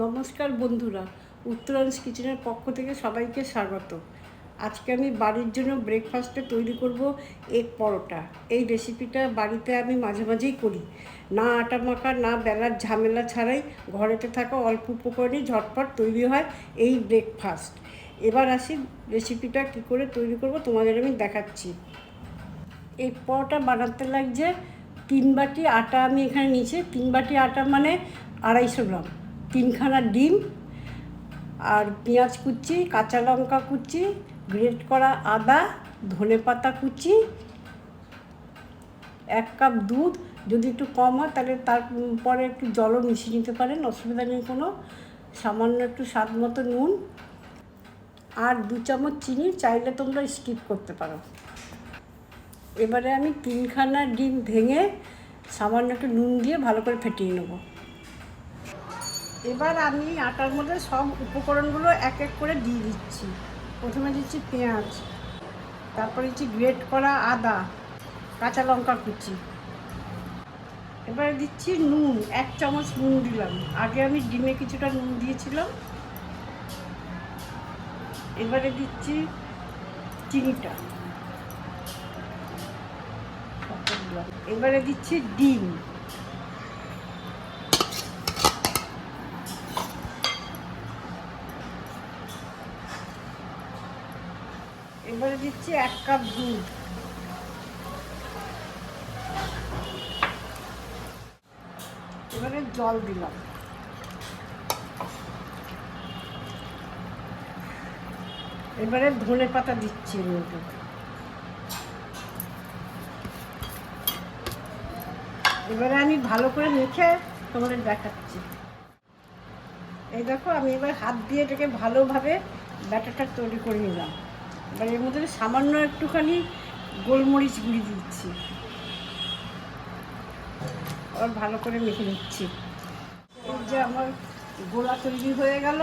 নমস্কার বন্ধুরা, উত্তরাংশ কিচেনের পক্ষ থেকে সবাইকে স্বাগত। আজকে আমি বাড়ির জন্য ব্রেকফাস্টে তৈরি করব এগ পরোটা। এই রেসিপিটা বাড়িতে আমি মাঝে মাঝেই করি, না আটা মাখা না বেলার ঝামেলা ছাড়াই ঘরেতে থাকা অল্প উপকরণে ঝটপট তৈরি হয় এই ব্রেকফাস্ট। এবার আসি রেসিপিটা কী করে তৈরি করব তোমাদের আমি দেখাচ্ছি। এগ পরোটা বানাতে লাগছে 3 বাটি আটা। আমি এখানে নিয়েছি 3 বাটি আটা মানে 250 গ্রাম, 3খানা ডিম, আর পেঁয়াজ কুচি, কাঁচা লঙ্কা কুচি, গ্রেট করা আদা, ধনেপাতা কুচি, 1 কাপ দুধ। যদি একটু কম হয় তাহলে তারপরে একটু জলও মিশিয়ে নিতে পারেন, অসুবিধা নেই কোনো। সামান্য একটু স্বাদ মতো নুন আর 2 চামচ চিনি, চাইলে তোমরা স্কিপ করতে পারো। এবারে আমি 3খানা ডিম ভেঙে সামান্য একটু নুন দিয়ে ভালো করে ফেটিয়ে নেব। এবার আমি আটার মধ্যে সব উপকরণগুলো এক এক করে দিয়ে দিচ্ছি। প্রথমে দিচ্ছি পেঁয়াজ, তারপরে দিচ্ছি গ্রেট করা আদা, কাঁচা লঙ্কা কুচি। এবারে দিচ্ছি নুন, 1 চামচ নুন দিলাম, আগে আমি ডিমে কিছুটা নুন দিয়েছিলাম। এবারে দিচ্ছি চিনিটা, এবারে দিচ্ছি ডিম, এবারে দিচ্ছি 1 কাপ দুধ, এবারে জল দিলাম, এবারে ধনে পাতা দিচ্ছি এর মধ্যে। এবারে আমি ভালো করে মেখে তোমাদের দেখাচ্ছি। এই দেখো, আমি এবার হাত দিয়ে এটাকে ভালোভাবে ব্যাটারটা তৈরি করে নিলাম। এবার এর মধ্যে সামান্য একটুখানি গোলমরিচ গুঁড়ি দিচ্ছি, আবার ভালো করে মেখে নিচ্ছি। এই যে আমার গোলা তৈরি হয়ে গেল।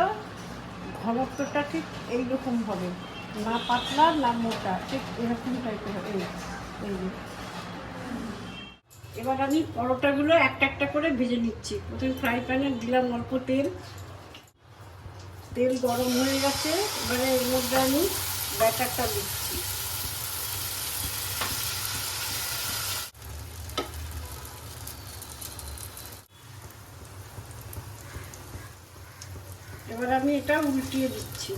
ঘনত্বটা ঠিক এইরকম হবে, না পাতলা না মোটা, ঠিক এরকম টাইপের হবে। এই এবার আমি পরোটাগুলো একটা একটা করে ভেজে নিচ্ছি। প্রথমে ফ্রাই প্যানে দিলাম অল্প তেল, তেল গরম হয়ে গেছে। এবারে এর মধ্যে আমি ব্যাটারটা দিচ্ছি। এবার আমি এটা উল্টিয়ে দিচ্ছি।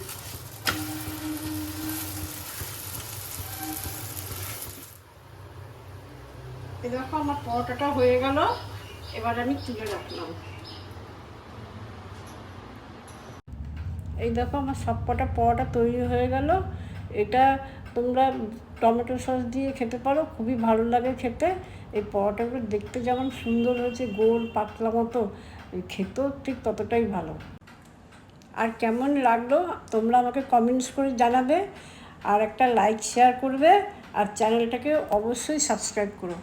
এই দেখো, আমার পরোটাটা হয়ে গেল। এবার আমি তুলে রাখলাম। এই দেখো, আমার সবকটা পরোটা তৈরি হয়ে গেল। এটা তোমরা টমেটো সস দিয়ে খেতে পারো, খুবই ভালো লাগে খেতে। এই পরোটাগুলো দেখতে যেমন সুন্দর হয়েছে, গোল পাতলা মতো, খেতেও ঠিক ততটাই ভালো। আর কেমন লাগলো তোমরা আমাকে কমেন্টস করে জানাবে, আর একটা লাইক শেয়ার করবে, আর চ্যানেলটাকে অবশ্যই সাবস্ক্রাইব করো।